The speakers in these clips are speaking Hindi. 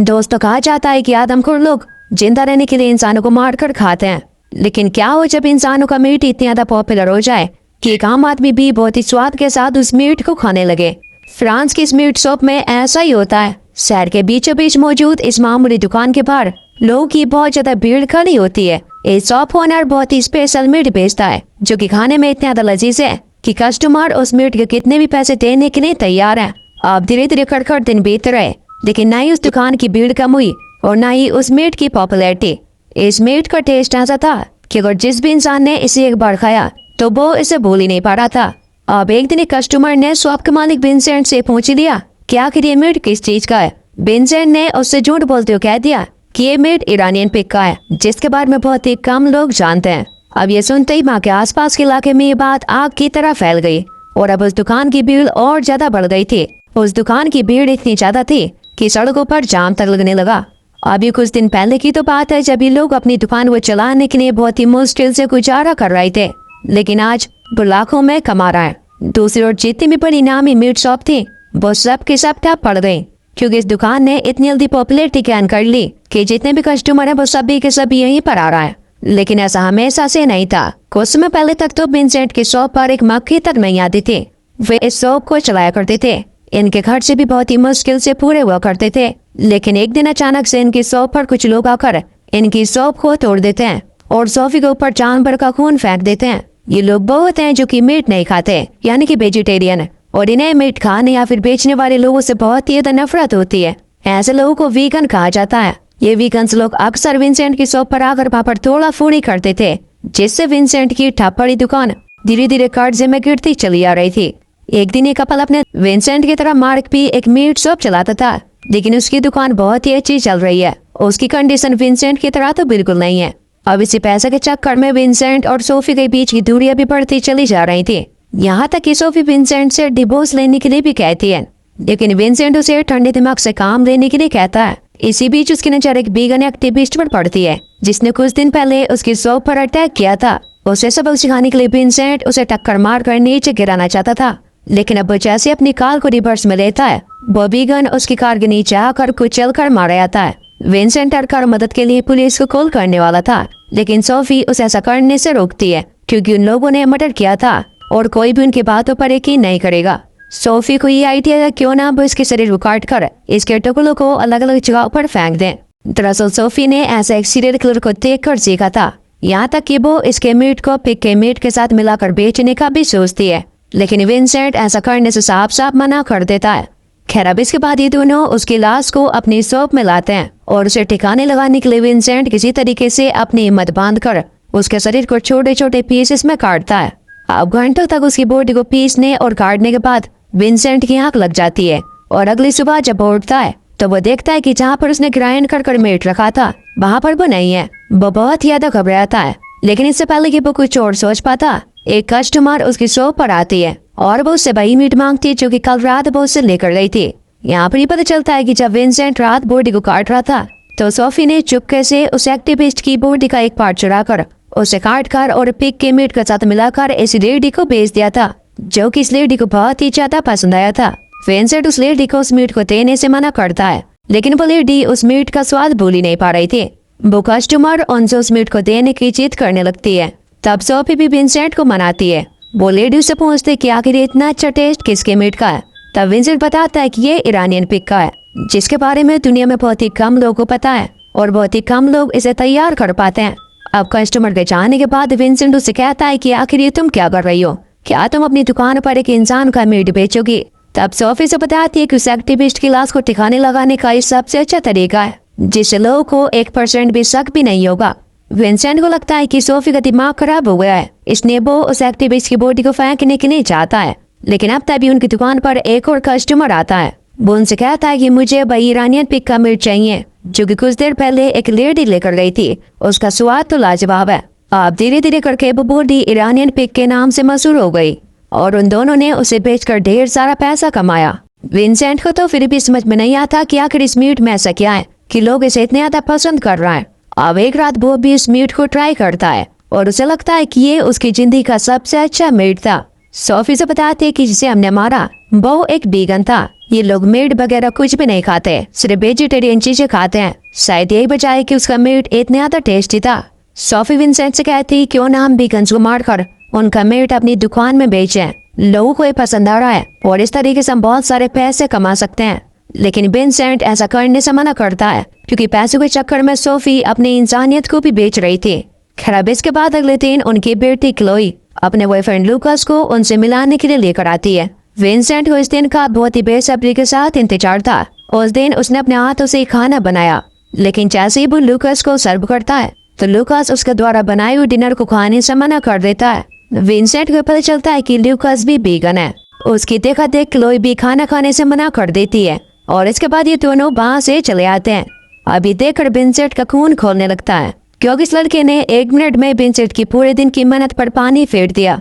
दोस्तों, कहा जाता है कि आदमखोर लोग जिंदा रहने के लिए इंसानों को मारकर खाते हैं, लेकिन क्या हो जब इंसानों का मीट इतनी ज्यादा पॉपुलर हो जाए कि एक आम आदमी भी बहुत ही स्वाद के साथ उस मीट को खाने लगे। फ्रांस की इस मीट शॉप में ऐसा ही होता है। शहर के बीचों बीच मौजूद इस मामूली दुकान के बाहर लोगों की बहुत ज्यादा भीड़ खड़ी होती है। इस शॉप ओनर बहुत ही स्पेशल मीट बेचता है जो कि खाने में इतना ज्यादा लजीज है कि कस्टमर उस मीट के कितने भी पैसे देने के लिए तैयार है। अब धीरे धीरे कर दिन बीत रहे, लेकिन न ही उस दुकान की भीड़ कम हुई और न ही उस मीट की पॉपुलैरिटी। इस मीट का टेस्ट ऐसा था कि अगर जिस भी इंसान ने इसे एक बार खाया तो वो इसे भूल ही नहीं पा रहा था। अब एक दिन एक कस्टमर ने शॉप के मालिक विंसेंट से पूछ लिया कि आखिर ये मीट किस चीज का है। विंसेंट ने उससे झूठ बोलते हुए कह दिया कि ये मीट ईरानियन पिग का है, जिसके बारे में बहुत ही कम लोग जानते हैं। अब ये सुनते ही वहाँ के आसपास के इलाके में ये बात आग की तरह फैल गई और अब उस दुकान की भीड़ और ज्यादा बढ़ गई थी। उस दुकान की भीड़ इतनी ज्यादा थी कि सड़कों पर जाम तक लगने लगा। अभी कुछ दिन पहले की तो बात है जब ये लोग अपनी दुकान को चलाने के लिए बहुत ही मुश्किल से गुजारा कर रहे थे, लेकिन आज वो लाखों में कमा रहा है। दूसरी ओर जितनी भी बड़ी नामी मीट शॉप थी वो सब के सब ठप पड़ गई, क्योंकि इस दुकान ने इतनी जल्दी पॉपुलैरिटी गेन कर ली कि जितने भी कस्टमर है वो सभी के सभी यहीं पर आ रहा है। लेकिन ऐसा हमेशा से नहीं था। कुछ समय पहले तक तो विंसेंट की शॉप पर एक मक्खी तक नहीं आती थी। वे इस शॉप को चलाया करते थे। इनके खर्च से भी बहुत ही मुश्किल से पूरे हुआ करते थे, लेकिन एक दिन अचानक से इनकी शॉप पर कुछ लोग आकर इनकी शॉप को तोड़ देते हैं और सोफी के ऊपर जानवर का खून फेंक देते हैं। ये लोग बहुत हैं जो कि मीट नहीं खाते, यानी कि वेजिटेरियन, और इन्हें मीट खाने या फिर बेचने वाले लोगों से बहुत ही ज्यादा नफरत होती है। ऐसे लोगों को वीगन कहा जाता है। ये वीगन्स लोग अक्सर विंसेंट की शॉप पर आकर वहाँ पर तोड़ा फोड़ी करते थे, जिससे विंसेंट की ठप पड़ी दुकान धीरे धीरे कर्जे में गिरती चली आ रही थी। एक दिन एक कपल अपने विंसेंट की तरह मार्क भी एक मीट शॉप चलाता था, लेकिन उसकी दुकान बहुत ही अच्छी चल रही है। उसकी कंडीशन विंसेंट की तरह तो बिल्कुल नहीं है। अब इसी पैसे के चक्कर में विंसेंट और सोफी के बीच की दूरियां भी बढ़ती चली जा रही थी। यहाँ तक कि सोफी विंसेंट से डिवोर्स लेने के लिए भी कहती है, लेकिन विंसेंट उसे ठंडे दिमाग से काम लेने के लिए कहता है। इसी बीच उसकी नजर एक वीगन एक्टिविस्ट पर पड़ती है, जिसने कुछ दिन पहले उसकी शॉप पर अटैक किया था। उसे सबक सिखाने के लिए विंसेंट उसे टक्कर मार कर नीचे गिराना चाहता था, लेकिन अब वो जैसे अपनी कार को रिवर्स में लेता है, वो वीगन उसकी कार के नीचे आकर कुचल कर मारा जाता है। विंसेंट डरकर मदद के लिए पुलिस को कॉल करने वाला था, लेकिन सोफी उसे ऐसा करने से रोकती है, क्योंकि उन लोगों ने मर्डर किया था और कोई भी उनकी बातों पर यकीन नहीं करेगा। सोफी को ये आइडिया है क्यों ना वो इसके शरीर को काट कर इसके टुकड़ों को अलग अलग जगह पर फेंक दें। दरअसल सोफी ने ऐसा एक सीरियल किलर को देख कर सीखा था, यहाँ तक कि वो इसके मीट को पिग के मीट के साथ मिलाकर बेचने का भी सोचती है, लेकिन विंसेंट ऐसा करने से साफ साफ मना कर देता है। खैर, अब इसके बाद ये दोनों उसकी लाश को अपनी शॉप में लाते हैं और उसे ठिकाने लगाने के लिए विंसेंट किसी तरीके से अपनी हिम्मत बांधकर उसके शरीर को छोटे छोटे पीसेस में काटता है। अब घंटों तक उसकी बॉडी को पीसने और काटने के बाद विंसेंट की आंख लग जाती है और अगली सुबह जब वो उठता है तो वो देखता है कि जहाँ पर उसने ग्राइंड कर मीट रखा था वहाँ पर वो नहीं है। वो बहुत ही ज्यादा घबराता है, लेकिन इससे पहले कि वो कुछ और सोच पाता, एक कस्टमर उसकी शॉप पर आती है और वो उससे वही मीट मांगती है जो कि कल रात वो उससे लेकर गई थी। यहाँ पर ही पता चलता है कि जब विंसेंट रात बॉडी को काट रहा था तो सोफी ने चुपके से उस एक्टिविस्ट की बॉडी का एक पार्ट चुरा कर उसे काट कर और पिग के मीट के साथ मिलाकर इस लेडी को बेच दिया था, जो कि इस लेडी को बहुत ही ज्यादा पसंद आया था। विंसेंट उस लेडी को उस मीट को देने से मना करता है, लेकिन वो लेडी उस मीट का स्वाद भूल ही नहीं पा रही थी। वो कस्टमर उनसे उस मीट को देने की जिद करने लगती है। तब सोफी भी विंसेंट को मनाती है। वो लेडी उससे पूछती है कि आखिर इतना अच्छा टेस्ट किसके मीट का है। तब विंसेंट बताता है कि ये ईरानियन पिग का है, जिसके बारे में दुनिया में बहुत ही कम लोगों को पता है और बहुत ही कम लोग इसे तैयार कर पाते हैं। अब कस्टमर के जाने के बाद विंसेंट उससे कहता है कि आखिर ये तुम क्या कर रही हो, क्या तुम अपनी दुकान पर एक इंसान का मीट बेचोगी। तब सोफी से बताती है कि उस एक्टिविस्ट की लाश को ठिकाने लगाने का ये सबसे अच्छा तरीका है, जिससे लोगों को 1% भी शक भी नहीं होगा। विंसेंट को लगता है कि सोफी का दिमाग खराब हो गया है, इसलिए वो उस एक्टिविस्ट की बॉडी को फेंकने के लिए चाहता है। लेकिन अब तभी उनकी दुकान पर एक और कस्टमर आता है। वो उनसे कहता है कि मुझे वही ईरानियन पिग का मीट चाहिए जो कि कुछ देर पहले एक लेडी लेकर गई थी। उसका स्वाद तो लाजवाब है। अब धीरे धीरे करके वो बॉडी ईरानियन पिग के नाम से मशहूर हो गई और उन दोनों ने उसे बेचकर ढेर सारा पैसा कमाया। विंसेंट को तो फिर भी समझ में नहीं आता कि आखिर इस मीट में ऐसा क्या है कि लोग इसे इतने ज्यादा पसंद कर रहे हैं। अब एक रात वो भी इस मीट को ट्राई करता है और उसे लगता है कि ये उसकी जिंदगी का सबसे अच्छा मीट था। सोफी से बताते हैं कि जिसे हमने मारा वो एक वीगन था, ये लोग मीट वगैरह कुछ भी नहीं खाते, सिर्फ वेजिटेरियन चीजें खाते हैं। शायद यही वजह है कि उसका मीट इतना ज्यादा टेस्टी था। सोफी विंसेंट से कहती क्यों ना हम वीगन्स को मारकर उनका मीट अपनी दुकान में बेचें, लोगों को ये पसंद आ रहा है और इस तरीके से हम बहुत सारे पैसे कमा सकते हैं। लेकिन विंसेंट ऐसा करने से मना करता है क्योंकि पैसों के चक्कर में सोफी अपनी इंसानियत को भी बेच रही थी। खैर अब इसके बाद अगले दिन उनकी बेटी क्लोई अपने बॉयफ्रेंड लूकास को उनसे मिलाने के लिए लेकर आती है। विंसेंट को इस दिन का बहुत ही बेसब्री के साथ इंतजार था। उस दिन उसने अपने हाथों से खाना बनाया, लेकिन जैसे ही वो लूकास को सर्व करता है तो लूकास उसके द्वारा बनाए हुए डिनर को खाने से मना कर देता है। विंसेंट को पता चलता है कि लूकास भी वीगन है। उसकी देखा देख क्लोई भी खाना खाने से मना कर देती है और इसके बाद ये दोनों वहां से चले आते हैं। अभी देखकर विंसेंट का खून खोलने लगता है क्योंकि इस लड़के ने 1 मिनट में विंसेंट की पूरे दिन की मेहनत पर पानी फेर दिया।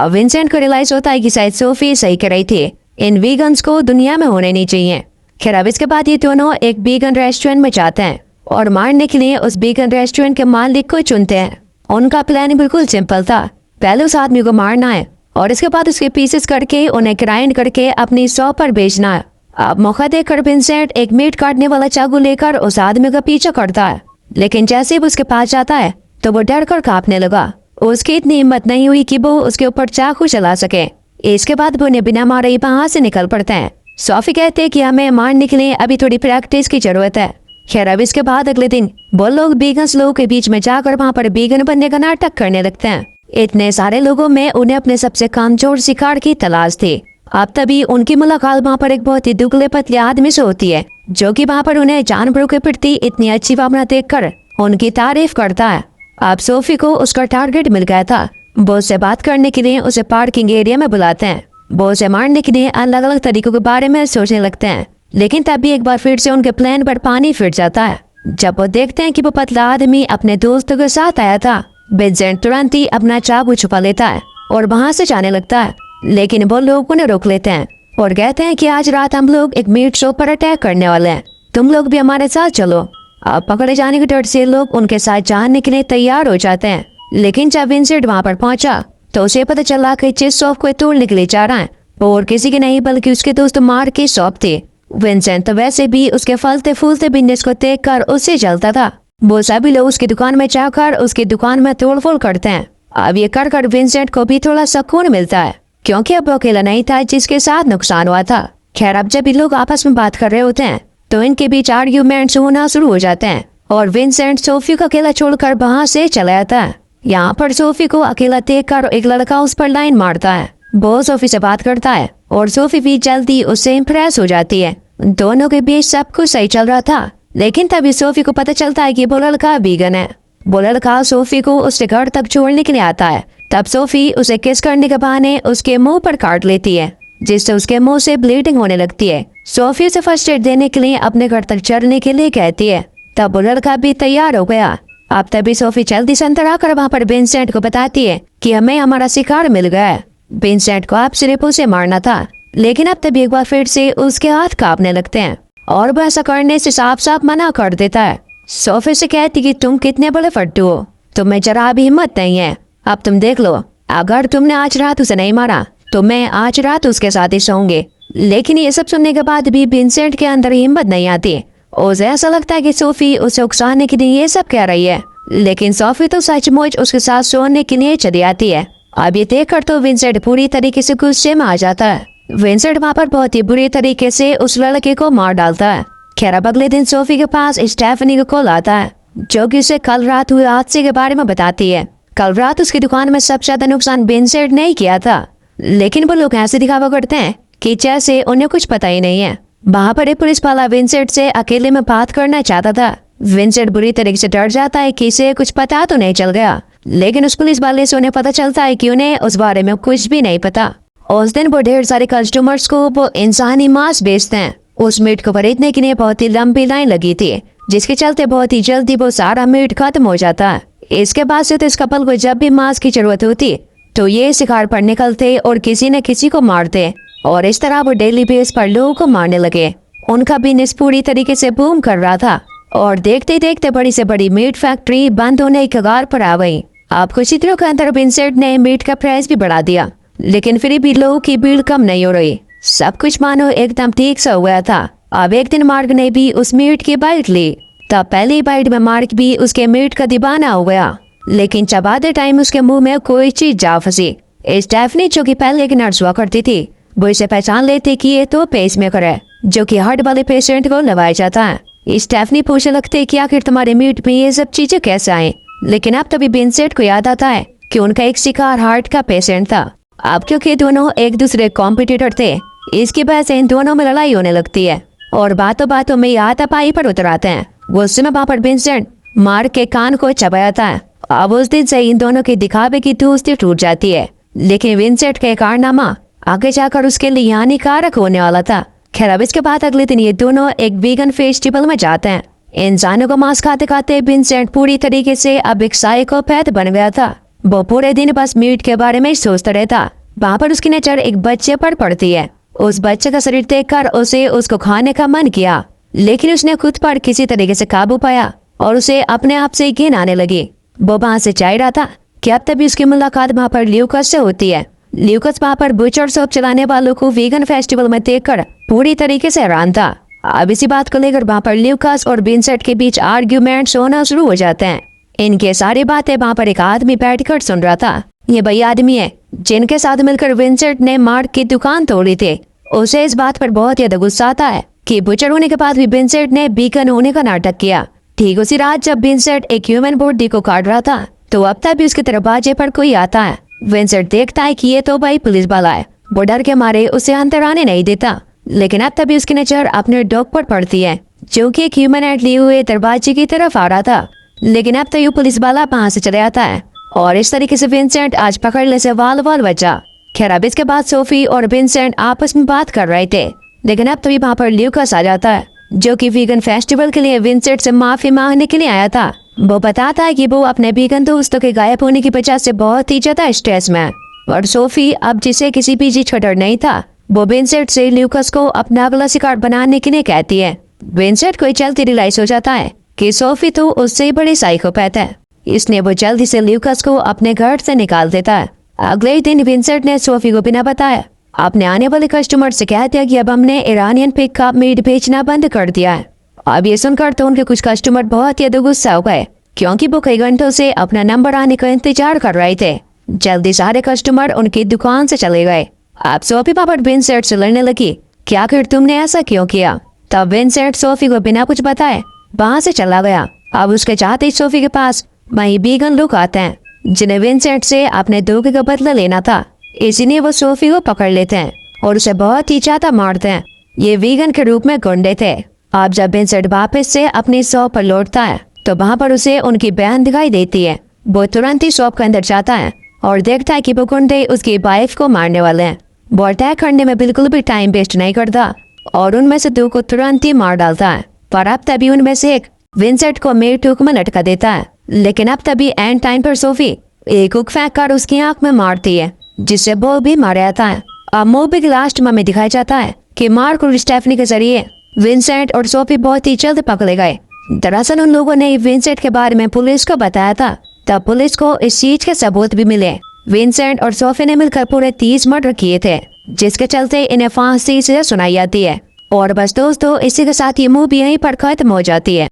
विंसेंट को रियलाइज होता है कि शायद सोफी सही कर रही थी, इन वीगन्स को दुनिया में होने नहीं चाहिए। खैर अब इसके बाद ये दोनों एक वीगन रेस्टोरेंट में जाते हैं और मारने के लिए उस वीगन रेस्टोरेंट के मालिक को चुनते हैं। उनका प्लान बिल्कुल सिंपल था, पहले उस आदमी को मारना है और इसके बाद उसके पीसेस करके उन्हें ग्राइंड करके अपनी शॉप पर बेचना है। अब मौका देकर विंसेंट एक मीट काटने वाला चाकू लेकर उस आदमी का पीछा करता है, लेकिन जैसे ही उसके पास जाता है तो वो डर कर कांपने लगा। उसकी इतनी हिम्मत नहीं हुई कि वो उसके ऊपर चाकू चला सके। इसके बाद वो उन्हें बिना मारे वहां से निकल पड़ते हैं। सोफी कहते हैं कि हमें मारने के लिए अभी थोड़ी प्रैक्टिस की जरूरत है। खैर अब इसके बाद अगले दिन वो लोग वीगन्स लोगों के बीच में जाकर वहाँ पर वीगन बनने का नाटक करने लगते हैं। इतने सारे लोगों में उन्हें अपने सबसे कमजोर शिकार की तलाश थी। अब तभी उनकी मुलाकात वहाँ पर एक बहुत ही दुबले पतले आदमी से होती है, जो कि वहाँ पर उन्हें जानवरों के प्रति इतनी अच्छी भावना देखकर उनकी तारीफ करता है। अब सोफी को उसका टारगेट मिल गया था। वो उससे बात करने के लिए उसे पार्किंग एरिया में बुलाते हैं। वो उसे मारने के लिए अलग अलग तरीकों के बारे में सोचने लगते हैं, लेकिन तभी एक बार फिर से उनके प्लान पर पानी फिर जाता है। जब वो देखते हैं कि वो पतला आदमी अपने दोस्तों के साथ आया था, विंसेंट तुरंत ही अपना चाकू छुपा लेता है और वहां से जाने लगता है, लेकिन वो लोग उन्हें रोक लेते हैं और कहते हैं कि आज रात हम लोग एक मीट शॉप पर अटैक करने वाले हैं, तुम लोग भी हमारे साथ चलो। अब पकड़े जाने के डर से लोग उनके साथ जाने के लिए तैयार हो जाते हैं, लेकिन जब विंसेंट वहां पर पहुंचा तो उसे पता चला कि जिस शॉप को तोड़ने के लिए जा रहा है और किसी के नहीं बल्कि उसके दोस्त मार्क की शॉप थी। विंसेंट तो वैसे भी उसके फलते फूलते बिजनेस को देखकर उससे जलता था। वो सभी लोग उसकी दुकान में जाकर उसकी दुकान में तोड़फोड़ करते हैं। अब ये कर विंसेंट को भी थोड़ा सुकून मिलता है, क्योंकि अब वो अकेला नहीं था जिसके साथ नुकसान हुआ था। खैर अब जब ये लोग आपस में बात कर रहे होते हैं तो इनके बीच आर्ग्यूमेंट्स होना शुरू हो जाते हैं और विंसेंट सोफी को अकेला छोड़कर वहां से चला जाता है। यहाँ पर सोफी को अकेला देखकर एक लड़का उस पर लाइन मारता है। वो सोफी से बात करता है और सोफी भी जल्दी उससे इम्प्रेस हो जाती है। दोनों के बीच सब कुछ सही चल रहा था, लेकिन तभी सोफी को पता चलता है कि वो लड़का वीगन है। वो लड़का सोफी को उसके घर तक छोड़ने के लिए आता है। तब सोफी उसे किस करने के बहाने उसके मुंह पर काट लेती है, जिससे उसके मुंह से ब्लीडिंग होने लगती है। सोफी उसे फर्स्ट एड देने के लिए अपने घर तक चलने के लिए कहती है। तब वो लड़का भी तैयार हो गया। अब तभी सोफी जल्दी से अंदर आकर वहाँ पर विंसेंट को बताती है कि हमें हमारा शिकार मिल गया है। विंसेंट को अब सिर्फ उसे मारना था, लेकिन अब तभी एक बार फिर से उसके हाथ कांपने लगते हैं और वो ऐसा करने से साफ साफ मना कर देता है। सोफी से कहती कि तुम कितने बड़े फट्टू हो, तुम्हें जरा भी हिम्मत नहीं है। अब तुम देख लो, अगर तुमने आज रात उसे नहीं मारा तो मैं आज रात उसके साथ ही सोऊंगी। लेकिन ये सब सुनने के बाद भी विंसेंट के अंदर हिम्मत नहीं आती। उसे ऐसा लगता है कि सोफी उसे उकसाने के लिए ये सब कह रही है, लेकिन सोफी तो सचमुच उसके साथ सोने के लिए चली आती है। अब ये देखकर तो विंसेंट पूरी तरीके से गुस्से में आ जाता है। विंसेंट वहाँ पर बहुत ही बुरी तरीके से उस लड़के को मार डालता है। खैर अब अगले दिन सोफी के पास स्टेफनी का कॉल आता है, जो कि उसे कल रात हुए हादसे के बारे में बताती है। कल रात उसकी दुकान में सबसे ज्यादा नुकसान विंसेंट ने ही किया था, लेकिन वो लोग ऐसे दिखावा करते हैं कि जैसे उन्हें कुछ पता ही नहीं है। वहाँ पर एक पुलिस वाला विंसेंट से अकेले में बात करना चाहता था। विंसेंट बुरी तरीके से डर जाता है कि इसे कुछ पता तो नहीं चल गया, लेकिन उस पुलिस वाले से उन्हें पता चलता है कि उन्हें उस बारे में कुछ भी नहीं पता। उस दिन वो ढेर सारे कस्टमर्स को वो इंसानी मांस बेचते हैं। उस मीट को खरीदने के लिए बहुत ही लंबी लाइन लगी थी, जिसके चलते बहुत ही जल्दी वो सारा मीट खत्म हो जाता है। इसके बाद से तो इस कपल को जब भी मांस की जरूरत होती तो ये शिकार पर निकलते और किसी न किसी को मारते, और इस तरह वो डेली बेस पर लोगों को मारने लगे। उनका बिजनेस पूरी तरीके से बूम कर रहा था और देखते देखते बड़ी से बड़ी मीट फैक्ट्री बंद होने की कगार पर आ गई। अब कुछ दिनों के अंदर विंसेंट ने मीट का प्राइस भी बढ़ा दिया, लेकिन फिर भी लोगों की भीड़ कम नहीं हो रही। सब कुछ मानो एकदम ठीक सा हुआ था। अब एक दिन मार्क ने भी उस मीट की बाइट ली। तब पहली बाइट में मार्क भी उसके मीट का दीवाना हो गया, लेकिन चबाते टाइम उसके मुंह में कोई चीज जा फंसी। स्टेफनी जो कि पहले एक नर्स हुआ करती थी, वो इसे पहचान लेती कि ये तो पेसमेकर है जो कि हार्ट वाले पेशेंट को लगाया जाता है। स्टेफनी पूछने लगती कि आखिर तुम्हारे मीट में ये सब चीजें कैसे आई, लेकिन अब तभी विंसेंट को याद आता है कि उनका एक शिकार हार्ट का पेशेंट था। अब क्योंकि दोनों एक दूसरे कॉम्पिटिटर थे, इसकी वजह से इन दोनों में लड़ाई होने लगती है और बातों बातों में हाथापाई पर उतर आते हैं। गुस्से में वहाँ पर विंसेंट मार्क के कान को चबाता है। अब उस दिन से इन दोनों के दिखावे की दोस्ती टूट जाती है, लेकिन विंसेंट का कारनामा आगे जाकर उसके लिए हानिकारक होने वाला था। खैर अब इसके बाद अगले दिन ये दोनों एक वीगन फेस्टिवल में जाते हैं। इंसानों को मांस खाते खाते विंसेंट पूरी तरीके से अब एक साइकोपैथ बन गया था। वो पूरे दिन बस मीट के बारे में सोचता रहता। वहाँ पर उसकी नजर एक बच्चे पर पड़ती है। उस बच्चे का शरीर देखकर उसे उसको खाने का मन किया, लेकिन उसने खुद पर किसी तरीके से काबू पाया और उसे अपने आप से घिन आने लगी। वो वहाँ से चाह रहा था कि अब तभी उसकी मुलाकात वहाँ पर ल्यूकस से होती है। ल्यूकस वहाँ पर बुचर शॉप चलाने वालों को वीगन फेस्टिवल में देखकर पूरी तरीके से हैरान था। अब इसी बात को लेकर वहाँ पर ल्यूकस और विंसेंट के बीच आर्ग्यूमेंट्स होना शुरू हो जाते हैं। इनके सारी बातें वहाँ पर एक आदमी बैठकर सुन रहा था। ये वही आदमी है जिनके साथ मिलकर विंसेंट ने मार्क की दुकान तोड़ी थी। उसे इस बात पर बहुत ज्यादा गुस्सा आता है कि बुचर होने के बाद भी विंसेंट ने वीगन होने का नाटक किया। ठीक उसी रात जब विंसेंट एक ह्यूमन बॉडी को काट रहा था, तो अब तक भी उसके दरवाजे पर कोई आता है। विंसेंट देखता है कि ये तो भाई पुलिस वाला है। वो डर के मारे उसे अंदर आने नहीं देता, लेकिन अब तभी उसकी नजर अपने डॉग पर पड़ती है जो कि एक ह्यूमन हेड लिए हुए दरवाजे की तरफ आ रहा था। लेकिन अब तो ये पुलिस वाला वहां से चले आता है और इस तरीके से विंसेंट आज पकड़ने से वाल बचा। खैर अब इसके बाद सोफी और विंसेंट आपस में बात कर रहे थे, लेकिन अब तभी वहाँ पर ल्यूकस आ जाता है जो कि वीगन फेस्टिवल के लिए विंसेंट से माफी मांगने के लिए आया था। वो बताता है कि वो अपने वीगन दोस्तों के गायब होने की वजह से बहुत ही ज्यादा स्ट्रेस में है और सोफी अब जिसे किसी भी चीज का डर नहीं था, वो विंसेंट से ल्यूकस को अपना अगला शिकार बनाने के लिए कहती है। विंसेंट को जल्दी रियलाइज हो जाता है कि सोफी तो उससे बड़ी साइकोपैथ है, इसलिए वो जल्दी से ल्यूकस को अपने घर से निकाल देता है। अगले ही दिन विंसेंट ने सोफी को बिना बताए अपने आने वाले कस्टमर से कह दिया कि अब हमने ईरानियन पिग का मीट बेचना बंद कर दिया है। अब ये सुनकर तो उनके कुछ कस्टमर बहुत ही गुस्सा हो गए, क्योंकि वो कई घंटों से अपना नंबर आने का इंतजार कर रहे थे। जल्दी सारे कस्टमर उनकी दुकान से चले गए। अब सोफी पापड़ विंसेंट से लड़ने लगी कि आखिर तुमने ऐसा क्यों किया। तब विंसेंट सोफी को बिना कुछ बताए वहां से चला गया। अब उसके चाहते ही सोफी के पास वही वीगन लोग आते हैं जिन्हें विंसेंट से अपने धोखे का बदला लेना था, इसीलिए वो सोफी को पकड़ लेते हैं और उसे बहुत ही ज्यादा मारते हैं। ये वीगन के रूप में गुंडे थे। अब जब विंसेंट वापस से अपनी शॉप पर लौटता है तो वहाँ पर उसे उनकी बहन दिखाई देती है। वो तुरंत ही शॉप के अंदर जाता है और देखता है कि वो गुंडे उसकी वाइफ को मारने वाले हैं। वो अटैक करने में बिल्कुल भी टाइम वेस्ट नहीं करता और उनमें से दो को तुरंत ही मार डालता है। पर अब तभी उनमें से एक विंसेंट को मेट हुक में लटका देता है, लेकिन अब तभी एंड टाइम पर सोफी एक हुक फेंक कर उसकी आंख में मारती है, जिससे वो भी मार जाता है। अब मूवी के लास्ट में दिखाया जाता है कि मार्क और स्टेफनी के जरिए विंसेंट और सोफी बहुत ही जल्द पकड़े गए। दरअसल उन लोगों ने विंसेंट के बारे में पुलिस को बताया था, तब पुलिस को इस चीज के सबूत भी मिले। विंसेंट और सोफी ने मिलकर पूरे 30 मर्डर किए थे, जिसके चलते इन्हें फांसी से सुनाई जाती है। और बस दोस्तों, इसी के साथ ये मूवी यहीं पर खत्म हो जाती है।